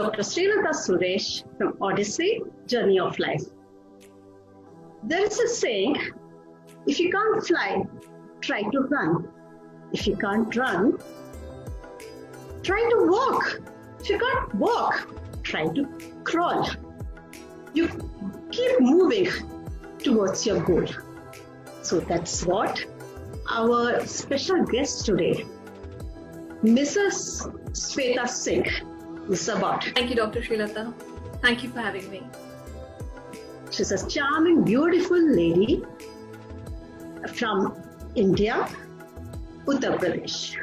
Dr. Srilatha Suresh from Odyssey, Journey of Life. There is a saying, if you can't fly, try to run. If you can't run, try to walk. If you can't walk, try to crawl. You keep moving towards your goal. So that's what our special guest today, Mrs. Shweta Singh, is about. Thank you, Dr. Srilatha. Thank you for having me. She's a charming, beautiful lady from India, Uttar Pradesh.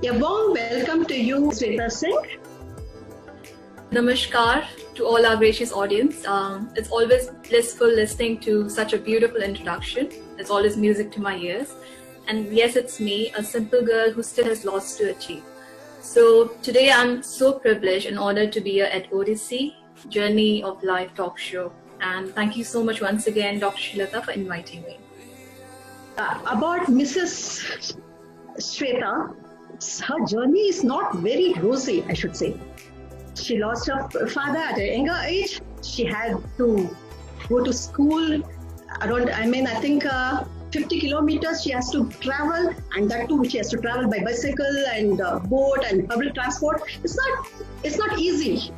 A warm welcome to you, Shweta Singh. Namaskar to all our gracious audience. It's always blissful listening to such a beautiful introduction. It's always music to my ears. And yes, it's me, a simple girl who still has lots to achieve. So today I'm so privileged and honored to be here at Odyssey, Journey of Life talk show. And thank you so much once again, Dr. Srilatha, for inviting me. About Mrs. Shweta, her journey is not very rosy, I should say. She lost her father at a younger age. She had to go to school around, I think 50 kilometers she has to travel, and that too she has to travel by bicycle and boat and public transport. It's not easy,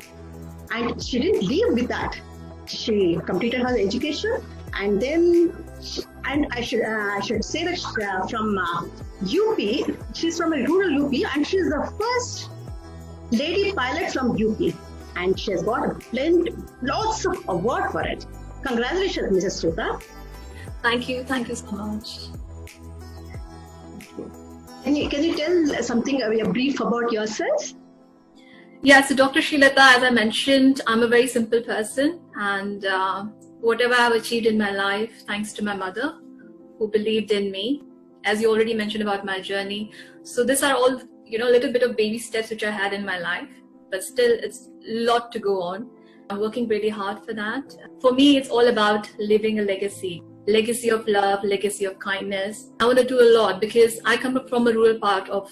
and she didn't live with that. She completed her education, and then, and I should say that from UP, she's from a rural UP, and she's the first lady pilot from UP, and she has got lots of award for it. Congratulations, Mrs. Shweta. Thank you so much. Can you tell something, a brief about yourself? Yeah, so Dr. Srilatha, as I mentioned, I'm a very simple person, and whatever I've achieved in my life, thanks to my mother, who believed in me, as you already mentioned about my journey. So these are all, a little bit of baby steps which I had in my life, but still it's a lot to go on. I'm working really hard for that. For me, it's all about living a legacy of love, legacy of kindness. I want to do a lot because I come from a rural part of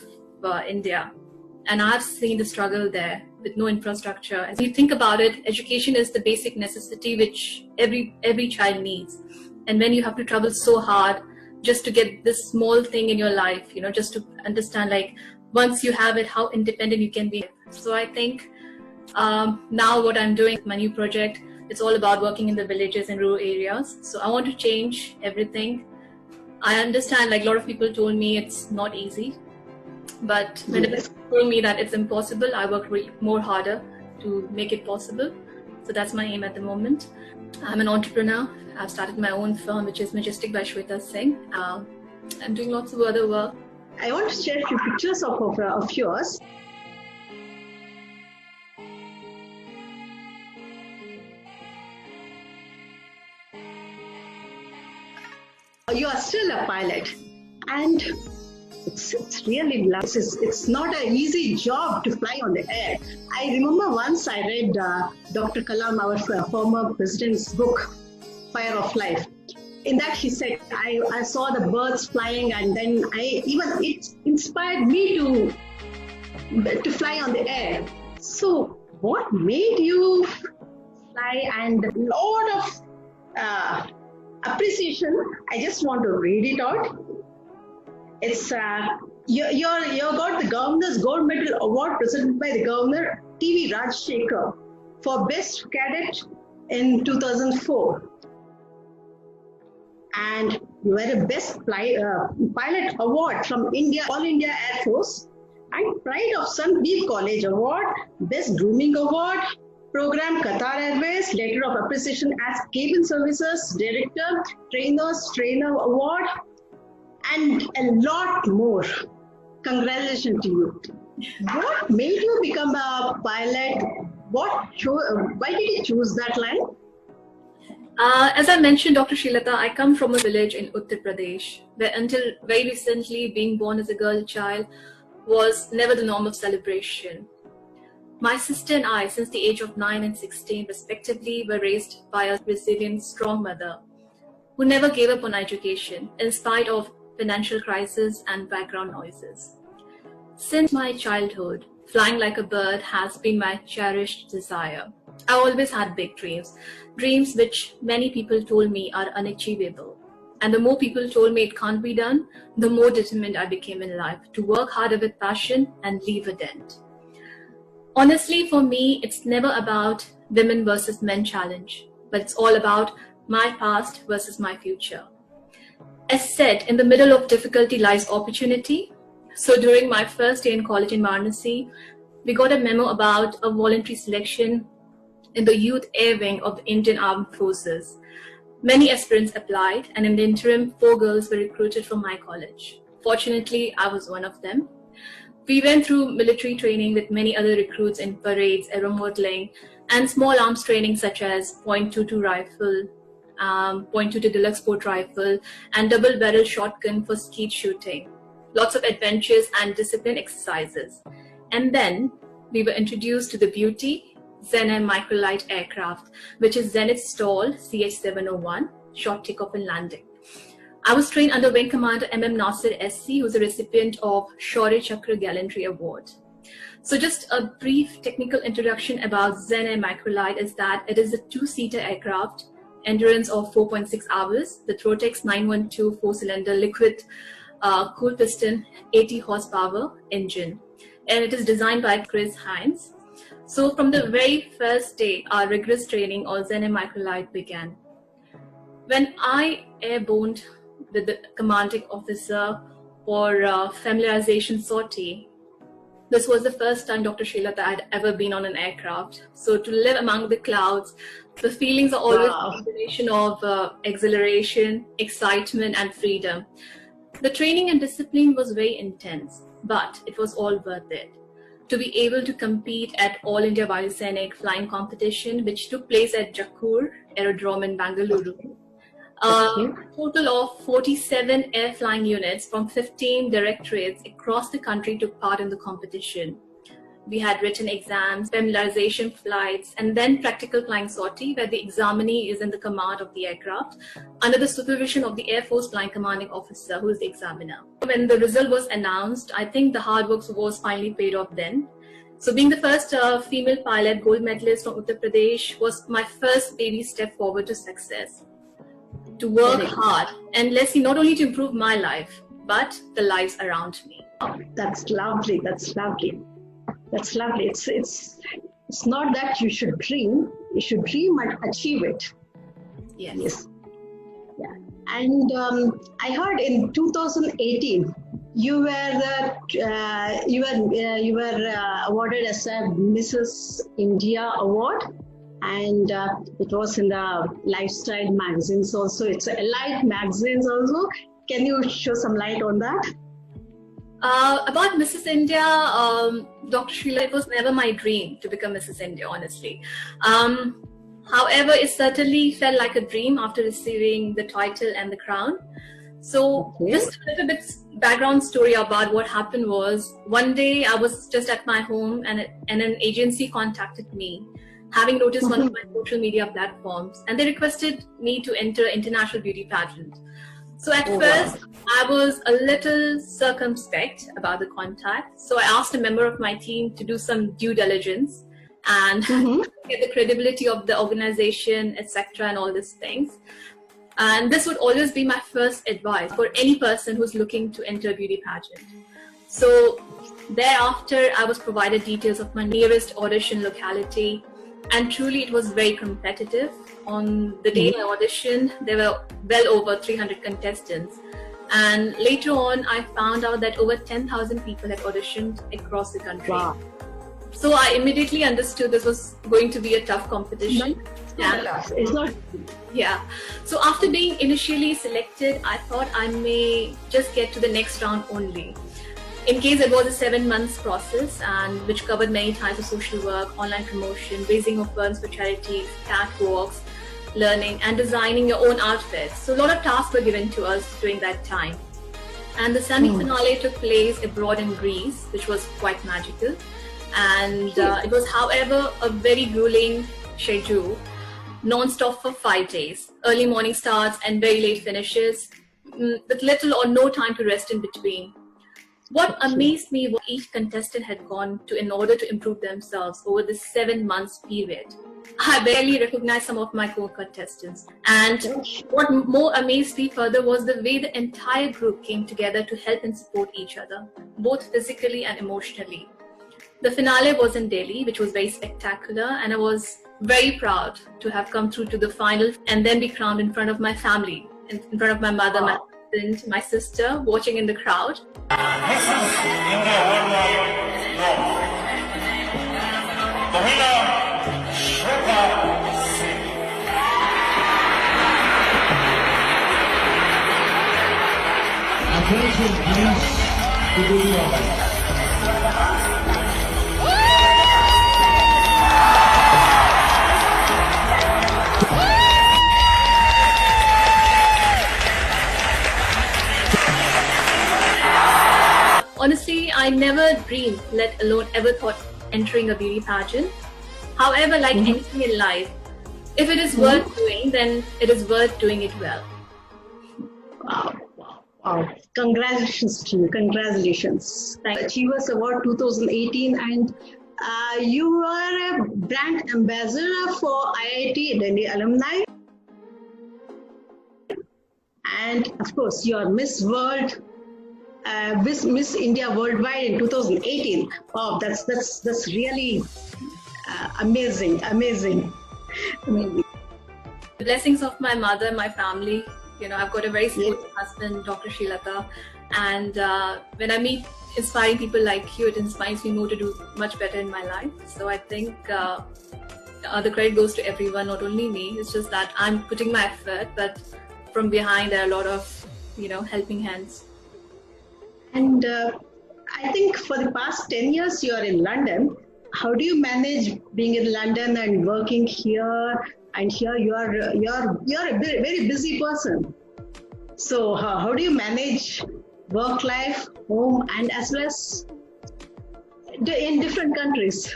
India, and I've seen the struggle there with no infrastructure. As you think about it, education is the basic necessity which every child needs. And when you have to travel so hard just to get this small thing in your life, just to understand, like, once you have it, how independent you can be. So I think now what I'm doing, my new project, it's all about working in the villages and rural areas. So I want to change everything. I understand, like, a lot of people told me it's not easy, but when they told me that it's impossible, I worked really more harder to make it possible. So that's my aim at the moment. I'm an entrepreneur. I've started my own firm, which is Majestic by Shweta Singh. I'm doing lots of other work. I want to share a few pictures of yours. You are still a pilot, and it's really nice. It's not an easy job to fly on the air. I remember once I read Dr. Kalam, our former president's book, Fire of Life. In that he said, I saw the birds flying, and then it inspired me to fly on the air. So what made you fly? And a lot of appreciation. I just want to read it out. It's you got the Governor's Gold Medal Award presented by the Governor T.V. Rajshekhar for Best Cadet in 2004. And you had a Best Pilot Award from All India Air Force, and Pride of Sandeep College Award, Best Grooming Award, Program Qatar Airways, Letter of Appreciation as Cabin Services Director, Trainer Award, and a lot more. Congratulations to you. What made you become a pilot? Why did you choose that line? As I mentioned, Dr. Srilatha, I come from a village in Uttar Pradesh, where until very recently, being born as a girl child was never the norm of celebration. My sister and I, since the age of 9 and 16 respectively, were raised by a resilient, strong mother who never gave up on education in spite of financial crisis and background noises. Since my childhood, flying like a bird has been my cherished desire. I always had big dreams, dreams which many people told me are unachievable. And the more people told me it can't be done, the more determined I became in life to work harder with passion and leave a dent. Honestly, for me, it's never about women versus men challenge, but it's all about my past versus my future. As said, in the middle of difficulty lies opportunity. So during my first day in college in Varanasi, we got a memo about a voluntary selection in the Youth Air Wing of the Indian Armed Forces. Many aspirants applied, and in the interim, 4 girls were recruited from my college. Fortunately, I was one of them. We went through military training with many other recruits in parades, aeromodeling, and small arms training such as .22 rifle, .22 deluxe sport rifle, and double barrel shotgun for skeet shooting. Lots of adventures and discipline exercises. And then we were introduced to the beauty Zen microlight aircraft, which is Zenith's STOL CH-701, short takeoff and landing. I was trained under Wing Commander MM Nasir SC, who's a recipient of Shaurya Chakra Gallantry Award. So just a brief technical introduction about Zen microlight is that it is a 2-seater aircraft, endurance of 4.6 hours, the Throtex 912 4-cylinder liquid cool piston 80 horsepower engine, and it is designed by Chris Hines. So from the very first day, our rigorous training on Zen microlight began. When I airborned with the commanding officer for familiarization sortie, this was the first time Dr. Srilatha had ever been on an aircraft. So to live among the clouds, the feelings are always a combination of exhilaration, excitement, and freedom. The training and discipline was very intense, but it was all worth it. To be able to compete at All India Vayusainik flying competition, which took place at Jakkur Aerodrome in Bangalore. A total of 47 air flying units from 15 directorates across the country took part in the competition. We had written exams, familiarization flights, and then practical flying sortie, where the examinee is in the command of the aircraft under the supervision of the Air Force Flying Commanding Officer, who is the examiner. When the result was announced, I think the hard work was finally paid off then. So being the first female pilot gold medalist from Uttar Pradesh was my first baby step forward to success. To work hard and let's see, not only to improve my life, but the lives around me. Oh, that's lovely. That's lovely. That's lovely. It's not that you should dream. You should dream and achieve it. Yes. Yeah. And I heard in 2018 you were awarded as a Mrs. India award, and it was in the lifestyle magazines also. It's Elite magazines also. Can you show some light on that? About Mrs. India, Dr. Srilatha, it was never my dream to become Mrs. India, honestly. However, it certainly felt like a dream after receiving the title and the crown. So just a little bit background story about what happened was, one day I was just at my home and an agency contacted me, having noticed one of my social media platforms, and they requested me to enter international beauty pageant. So at first, I was a little circumspect about the contact. So I asked a member of my team to do some due diligence and get the credibility of the organization, etc., and all these things. And this would always be my first advice for any person who's looking to enter a beauty pageant. So thereafter, I was provided details of my nearest audition locality, and truly it was very competitive. On the day I auditioned, there were well over 300 contestants. And later on, I found out that over 10,000 people had auditioned across the country. Wow. So I immediately understood this was going to be a tough competition. It's not. Yeah. So after being initially selected, I thought I may just get to the next round only. In case it was a 7 months process, and which covered many types of social work, online promotion, raising of funds for charities, catwalks, learning and designing your own outfits. So a lot of tasks were given to us during that time. And the semi-finale took place abroad in Greece, which was quite magical. And it was, however, a very grueling schedule, non-stop for 5 days. Early morning starts and very late finishes, with little or no time to rest in between. What amazed me was each contestant had gone to in order to improve themselves over this 7 months period. I barely recognized some of my co-contestants. And what more amazed me further was the way the entire group came together to help and support each other, both physically and emotionally. The finale was in Delhi, which was very spectacular, and I was very proud to have come through to the final and then be crowned in front of my family, in front of my mother, my husband, my sister, watching in the crowd. Mrs. India Worldwide, the winner, Shweta Singh. Attention please to the audience. Honestly, I never dreamed, let alone ever thought entering a beauty pageant. However, like anything in life, if it is worth doing, then it is worth doing it well. Wow. Congratulations to you. Congratulations. Thank you. Achievers Award 2018, and you are a brand ambassador for IIT Delhi alumni. And of course, you are Miss World. Miss India Worldwide in 2018. Wow, that's really amazing. The blessings of my mother, my family. You know, I've got a very supportive husband, Dr.Srilatha, and when I meet inspiring people like you, it inspires me more to do much better in my life. So I think the credit goes to everyone, not only me. It's just that I'm putting my effort, but from behind there are a lot of, helping hands. And I think for the past 10 years you are in London. How do you manage being in London and working here? And here you are a very busy person. So how do you manage work life, home, and as well as in different countries?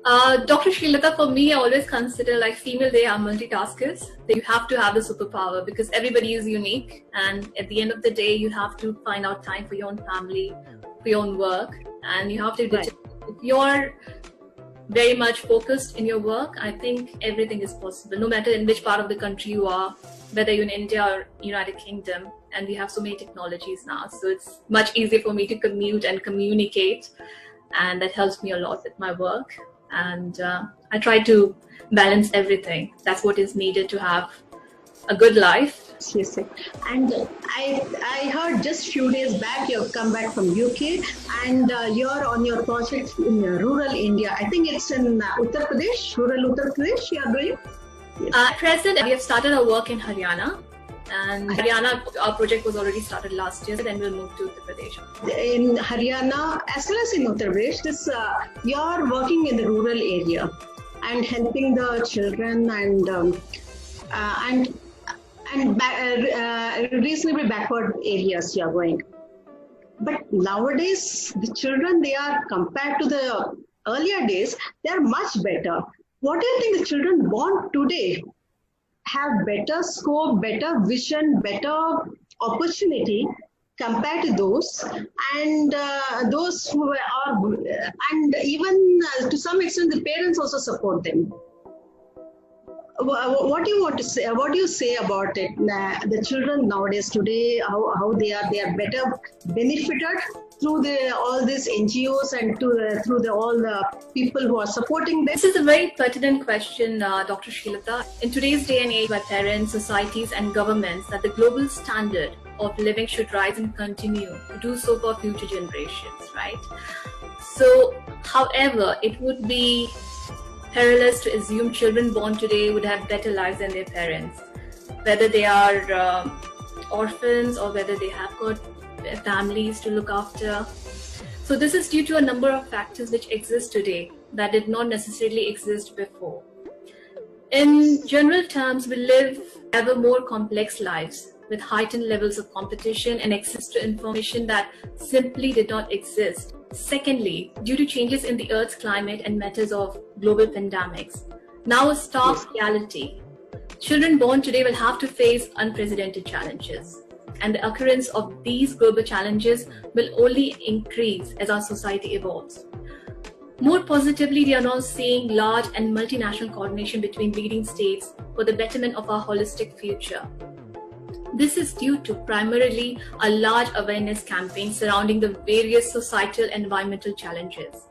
Dr. Srilatha, for me, I always consider like female, they are multitaskers. You have to have the superpower because everybody is unique. And at the end of the day, you have to find out time for your own family, for your own work. And you have to, if you're very much focused in your work, I think everything is possible, no matter in which part of the country you are, whether you're in India or United Kingdom. And we have so many technologies now. So it's much easier for me to commute and communicate. And that helps me a lot with my work. And I try to balance everything. That's what is needed to have a good life. Yes, and I heard just few days back you have come back from UK and you're on your project in rural India. I think it's in Uttar Pradesh, rural Uttar Pradesh you are doing? Yes. At present, we have started our work in Haryana. And Haryana, our project was already started last year, then we'll move to Uttar Pradesh. In Haryana, as well as in Uttar Pradesh, you're working in the rural area and helping the children and reasonably backward areas you are going. But nowadays, the children, they are compared to the earlier days, they are much better. What do you think the children born today have better scope, better vision, better opportunity compared to those, and those who are, and even to some extent the parents also support them. What do you want to say? What do you say about it? The children nowadays today, how they are better benefited through all these NGOs and through all the people who are supporting them? This is a very pertinent question, Dr. Srilatha. In today's day and age, where parents, societies, and governments that the global standard of living should rise and continue to do so for future generations, right? So, however, it would be perilous to assume children born today would have better lives than their parents, whether they are orphans or whether they have got families to look after. So this is due to a number of factors which exist today that did not necessarily exist before. In general terms, we live ever more complex lives with heightened levels of competition and access to information that simply did not exist. Secondly, due to changes in the Earth's climate and matters of global pandemics, now a stark reality. Children born today will have to face unprecedented challenges. and the occurrence of these global challenges will only increase as our society evolves. More positively, we are now seeing large and multinational coordination between leading states for the betterment of our holistic future. This is due to primarily a large awareness campaign surrounding the various societal and environmental challenges.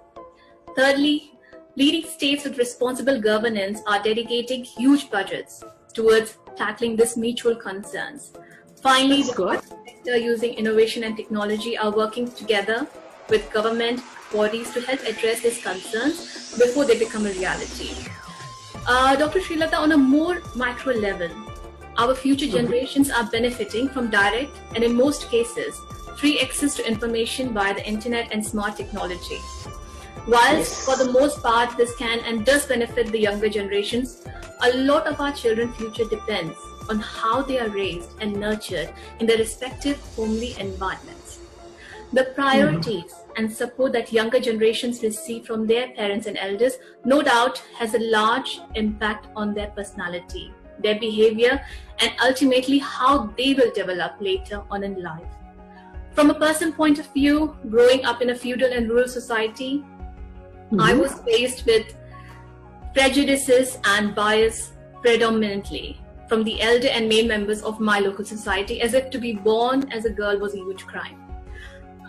Thirdly, leading states with responsible governance are dedicating huge budgets towards tackling these mutual concerns. Finally, the private sector using innovation and technology are working together with government bodies to help address these concerns before they become a reality. Dr. Srilatha, on a more macro level, our future generations are benefiting from direct and in most cases, free access to information via the internet and smart technology. Whilst for the most part this can and does benefit the younger generations, a lot of our children's future depends on how they are raised and nurtured in their respective homely environments. The priorities and support that younger generations receive from their parents and elders no doubt has a large impact on their personality, their behavior, and ultimately how they will develop later on in life. From a personal point of view, growing up in a feudal and rural society, I was faced with prejudices and bias predominantly from the elder and male members of my local society, as if to be born as a girl was a huge crime.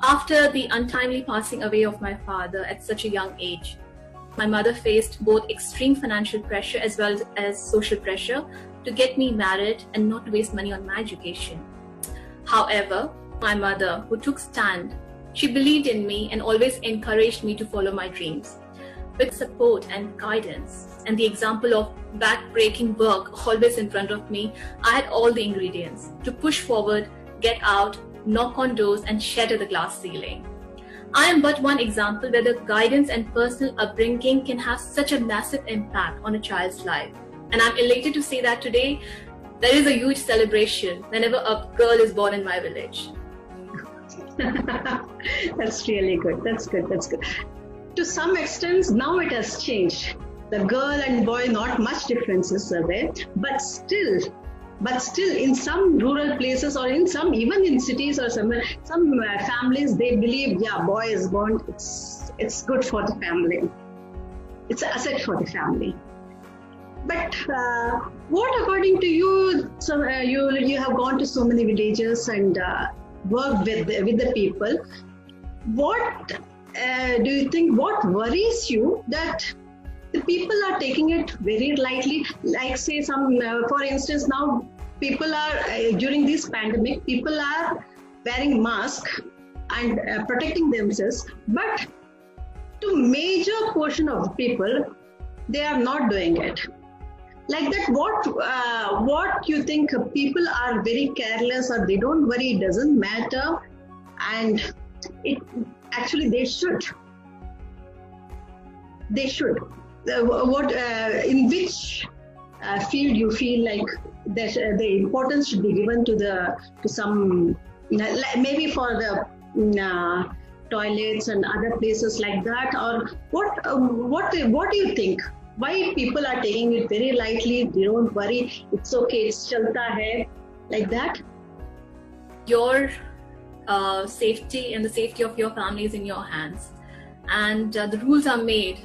After the untimely passing away of my father at such a young age, my mother faced both extreme financial pressure as well as social pressure to get me married and not to waste money on my education. However, my mother, who took stand, she believed in me and always encouraged me to follow my dreams. With support and guidance and the example of back-breaking work always in front of me, I had all the ingredients to push forward, get out, knock on doors and shatter the glass ceiling. I am but one example where the guidance and personal upbringing can have such a massive impact on a child's life. And I'm elated to say that today there is a huge celebration whenever a girl is born in my village. That's really good. That's good. That's good. To some extent, now it has changed. The girl and boy, not much differences are there, but still in some rural places or in some, even in cities or somewhere, some families, they believe, boy is born, it's good for the family. It's an asset for the family. But what, according to you, so you have gone to so many villages and worked with the people. What do you think? What worries you that the people are taking it very lightly? Like, say, some, for instance, now people are during this pandemic, people are wearing masks and protecting themselves, but to major portion of people, they are not doing it. Like that, what you think people are very careless or they don't worry, it doesn't matter, and it actually they should. In which field you feel like that the importance should be given to some, maybe for the toilets and other places like that, or what do you think? Why people are taking it very lightly? They don't worry. It's okay. It's chalta hai, like that. Your safety and the safety of your family is in your hands, and the rules are made,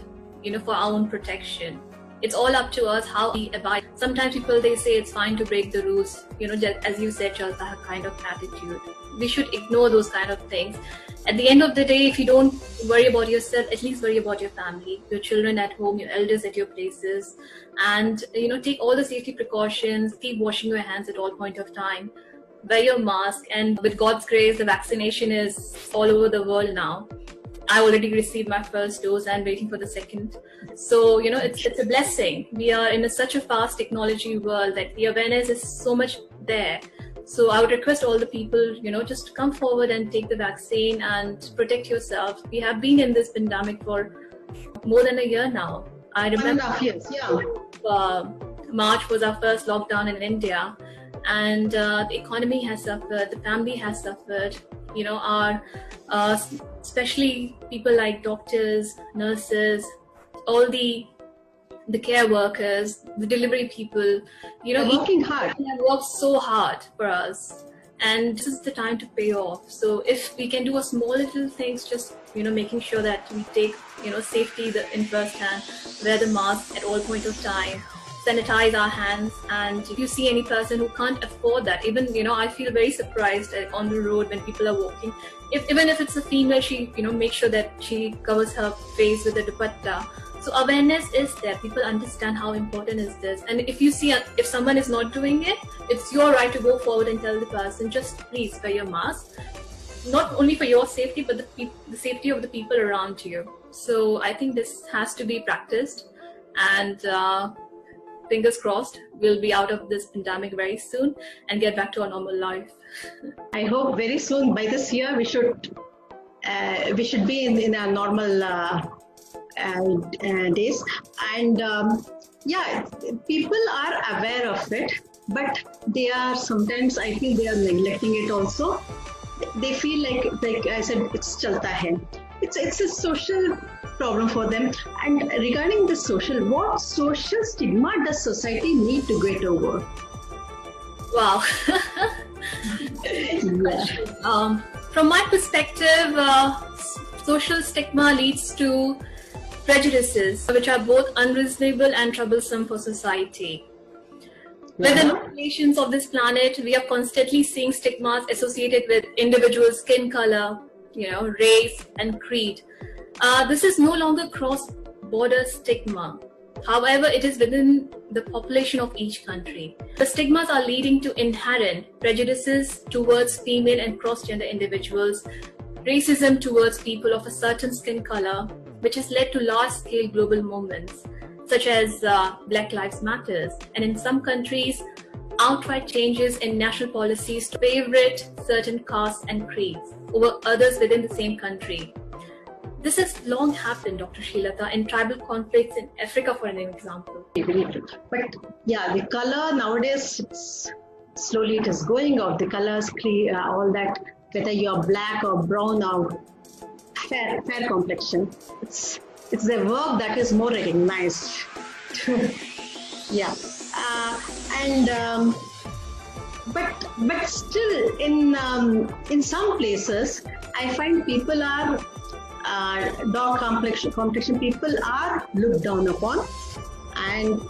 for our own protection. It's all up to us how we abide. Sometimes people, they say it's fine to break the rules, just as you said, chalta kind of attitude. We should ignore those kind of things. At the end of the day, if you don't worry about yourself, at least worry about your family, your children at home, your elders at your places, and take all the safety precautions. Keep washing your hands at all point of time. Wear your mask, and with God's grace, the vaccination is all over the world now. I already received my first dose and waiting for the second. So, it's a blessing. We are in such a fast technology world that the awareness is so much there. So I would request all the people, just come forward and take the vaccine and protect yourself. We have been in this pandemic for more than a year now. I remember 1.5 years, yeah. March was our first lockdown in India, and the economy has suffered, the family has suffered. Our especially people like doctors, nurses, all the care workers, the delivery people, working hard. They have worked so hard for us. and this is the time to pay off. So if we can do a small little things, just making sure that we take safety in first hand, wear the mask at all point of time, sanitize our hands, and if you see any person who can't afford that, even I feel very surprised on the road when people are walking. Even if it's a female, she make sure that she covers her face with a dupatta. So awareness is there. People understand how important is this, and if you see if someone is not doing it, it's your right to go forward and tell the person, just please wear your mask, not only for your safety but the safety of the people around you. So I think this has to be practiced, and fingers crossed we'll be out of this pandemic very soon and get back to our normal life. I hope very soon, by this year, we should be in our normal days. And yeah, people are aware of it, but they are sometimes, I feel they are neglecting it also. They feel like I said, it's chalta hai. It's a social problem for them. And regarding what social stigma does society need to get over? Wow. Yeah. From my perspective, social stigma leads to prejudices, which are both unreasonable and troublesome for society. Within the populations of this planet, we are constantly seeing stigmas associated with individual skin color, race and creed. This is no longer cross-border stigma. However, it is within the population of each country. The stigmas are leading to inherent prejudices towards female and cross-gender individuals, racism towards people of a certain skin color, which has led to large-scale global movements, such as Black Lives Matter, and in some countries, outright changes in national policies to favorite certain castes and creeds over others within the same country. This has long happened, Dr. Srilatha, in tribal conflicts in Africa, for an example. But yeah, the color nowadays, slowly it is going out. The colors, all that, whether you're black or brown or fair complexion, it's the work that is more recognized. Yeah, but still, in some places, I find people are dark complexion people are looked down upon, and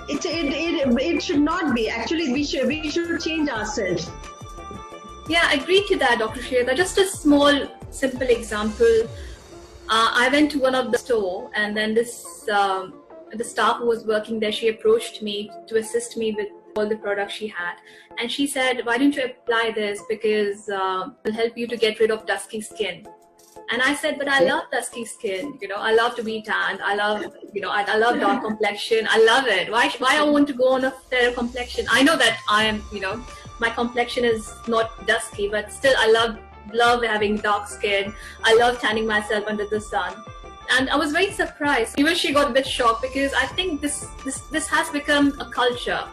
it should not be. Actually, we should change ourselves. Yeah, I agree to that, Dr. Shweta. Just a small, simple example. I went to one of the store, and then the staff who was working there, she approached me to assist me with all the products she had, and she said, "Why don't you apply this, because it'll help you to get rid of dusky skin." And I said, "But I love dusky skin. I love to be tanned. I love, I love dark complexion. I love it. Why I want to go on a fair complexion? I know that I am, my complexion is not dusky, but still I love having dark skin. I love tanning myself under the sun." And I was very surprised. Even she got a bit shocked, because I think this has become a culture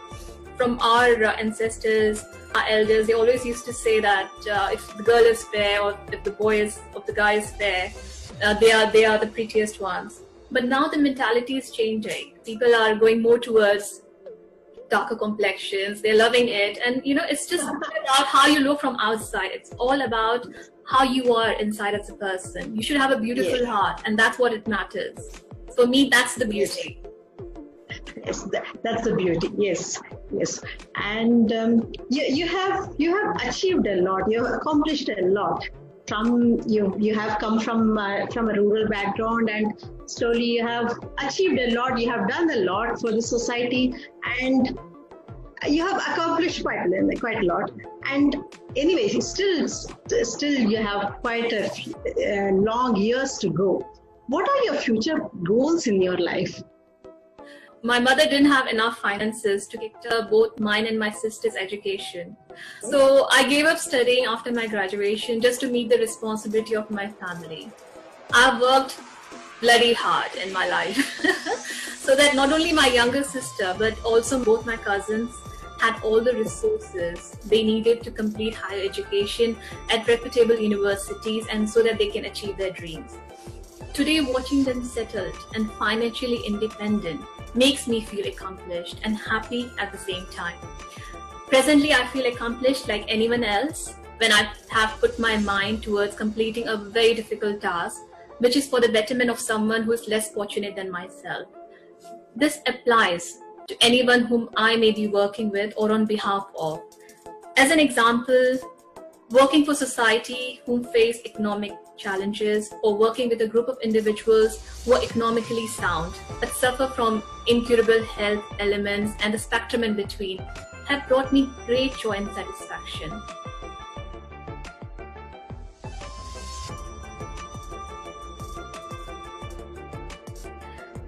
from our ancestors, our elders. They always used to say that if the girl is fair, or if the guy is fair, they are the prettiest ones. But now the mentality is changing. People are going more towards darker complexions. They're loving it, and it's just about how you look from outside. It's all about how you are inside as a person. You should have a beautiful heart, and that's what it matters. For me, that's the beauty. Yes, that's the beauty. Yes. And you have achieved a lot. You have accomplished a lot. You have come from a rural background, and slowly you have achieved a lot. You have done a lot for the society, and you have accomplished quite a lot. And anyway, still you have quite a long years to go. What are your future goals in your life? My mother didn't have enough finances to cater both mine and my sister's education. So I gave up studying after my graduation just to meet the responsibility of my family. I've worked bloody hard in my life so that not only my younger sister, but also both my cousins had all the resources they needed to complete higher education at reputable universities, and so that they can achieve their dreams. Today, watching them settled and financially independent makes me feel accomplished and happy at the same time. Presently, I feel accomplished like anyone else when I have put my mind towards completing a very difficult task, which is for the betterment of someone who is less fortunate than myself. This applies to anyone whom I may be working with or on behalf of. As an example, working for society whom face economic challenges, or working with a group of individuals who are economically sound but suffer from incurable health elements and the spectrum in between, have brought me great joy and satisfaction.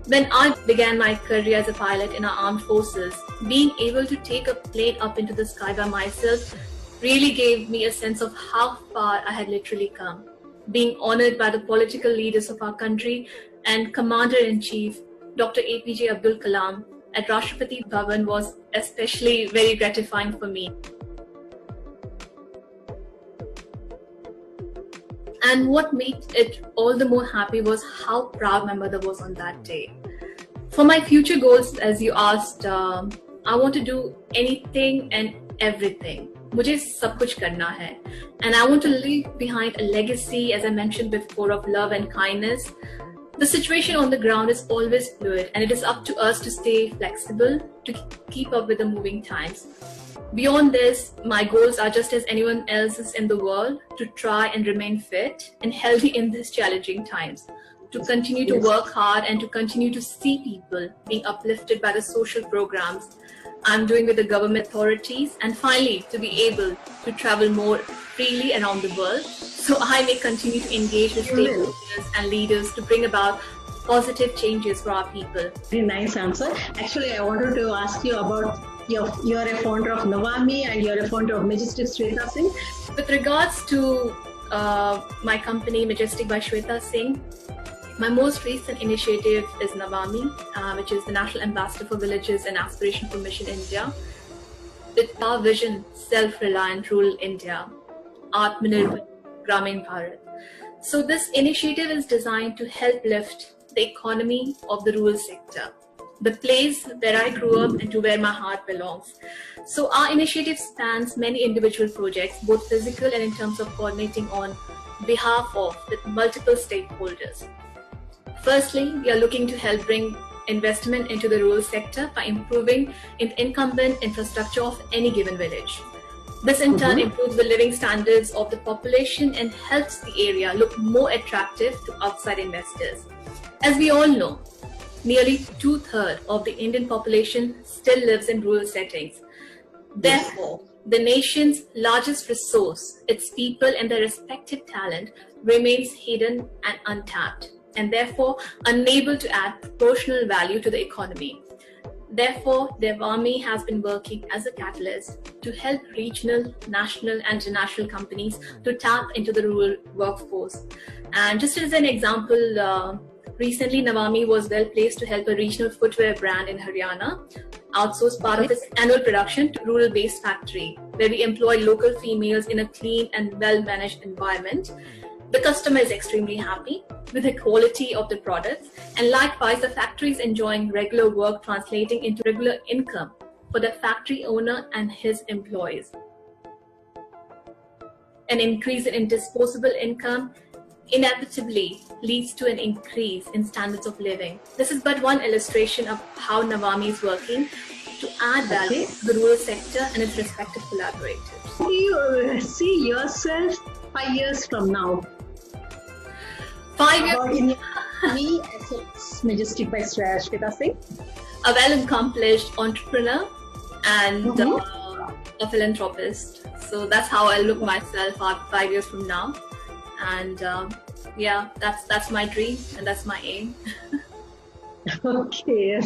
When I began my career as a pilot in our armed forces, being able to take a plane up into the sky by myself really gave me a sense of how far I had literally come. Being honored by the political leaders of our country and Commander-in-Chief Dr. APJ Abdul Kalam at Rashtrapati Bhavan was especially very gratifying for me. And what made it all the more happy was how proud my mother was on that day. For my future goals, as you asked, I want to do anything and everything. मुझे सब कुछ करना है. And I want to leave behind a legacy, as I mentioned before, of love and kindness. The situation on the ground is always fluid, and it is up to us to stay flexible to keep up with the moving times. Beyond this, my goals are just as anyone else's in the world, to try and remain fit and healthy in these challenging times, to continue to work hard and to continue to see people being uplifted by the social programs I'm doing with the government authorities, and finally to be able to travel more freely around the world, so I may continue to engage with stakeholders and leaders to bring about positive changes for our people. Very nice answer. Actually, I wanted to ask you about you're a founder of Navami and you're a founder of Majestic Shweta Singh. With regards to my company, Majestic by Shweta Singh, my most recent initiative is Navami, which is the National Ambassador for Villages and Aspiration for Mission India. With our vision, self-reliant rural India, Atmanirbhar Gramin Bharat. So this initiative is designed to help lift the economy of the rural sector, the place where I grew up and to where my heart belongs. So our initiative spans many individual projects, both physical and in terms of coordinating on behalf of with multiple stakeholders. Firstly, we are looking to help bring investment into the rural sector by improving incumbent infrastructure of any given village. This in turn improves the living standards of the population and helps the area look more attractive to outside investors. As we all know, nearly 2/3 of the Indian population still lives in rural settings. Therefore, the nation's largest resource, its people and their respective talent, remains hidden and untapped, and therefore unable to add proportional value to the economy. Therefore, Navami has been working as a catalyst to help regional, national and international companies to tap into the rural workforce. And just as an example, recently Navami was well placed to help a regional footwear brand in Haryana outsource part of its annual production to rural-based factory, where we employ local females in a clean and well-managed environment. The customer is extremely happy with the quality of the products, and likewise the factory is enjoying regular work translating into regular income for the factory owner and his employees. An increase in disposable income inevitably leads to an increase in standards of living. This is but one illustration of how Navami is working to add value to the rural sector and its respective collaborators. Do you see yourself 5 years from now? 5 years. Me as Majestic by Shweta Singh, A well-accomplished entrepreneur and a philanthropist. So that's how I look myself at 5 years from now. And yeah, that's my dream and that's my aim. Okay.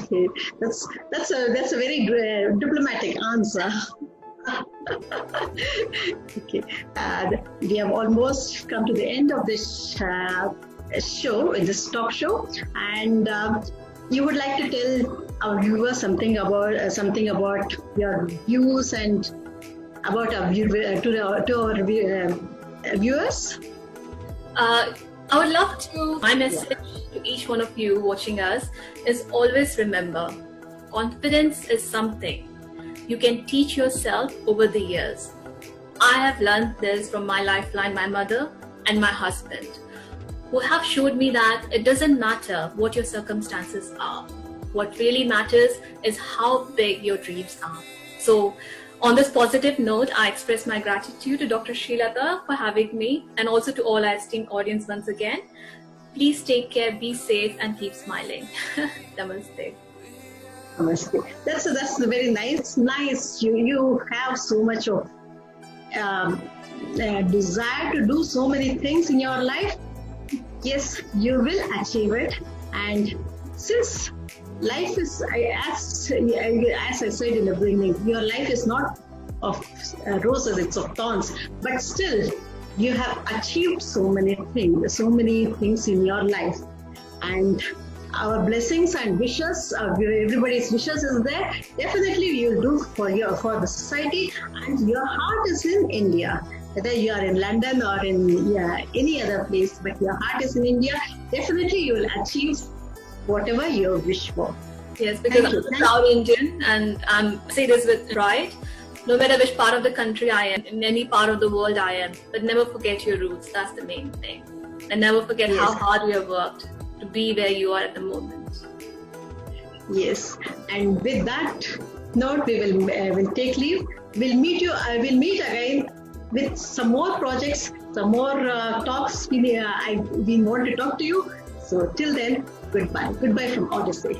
That's a very diplomatic answer. Okay, we have almost come to the end of this show, this talk show, and you would like to tell our viewers something about your views and about our viewers. I would love to. My message to each one of you watching us is always remember, confidence is something you can teach yourself over the years. I have learned this from my lifeline, my mother and my husband, who have showed me that it doesn't matter what your circumstances are. What really matters is how big your dreams are. So on this positive note, I express my gratitude to Dr. Srilatha for having me, and also to all our esteemed audience once again. Please take care, be safe, and keep smiling. Namaste. Namaste. That's very nice. You have so much of desire to do so many things in your life. Yes, you will achieve it. And since life is, as I said in the beginning, your life is not of roses, it's of thorns. But still, you have achieved so many things in your life. And our blessings and wishes, everybody's wishes is there. Definitely you will do for the society, and your heart is in India. Whether you are in London or in any other place, but your heart is in India, definitely you will achieve whatever you wish for. Yes, because I'm a proud Indian, and I say this with pride. No matter which part of the country I am, in any part of the world I am, but never forget your roots. That's the main thing. And never forget how hard you have worked to be where you are at the moment. Yes, and with that note, we will take leave. We'll meet again with some more projects, some more talks. We want to talk to you. So till then, goodbye. Goodbye from Odyssey.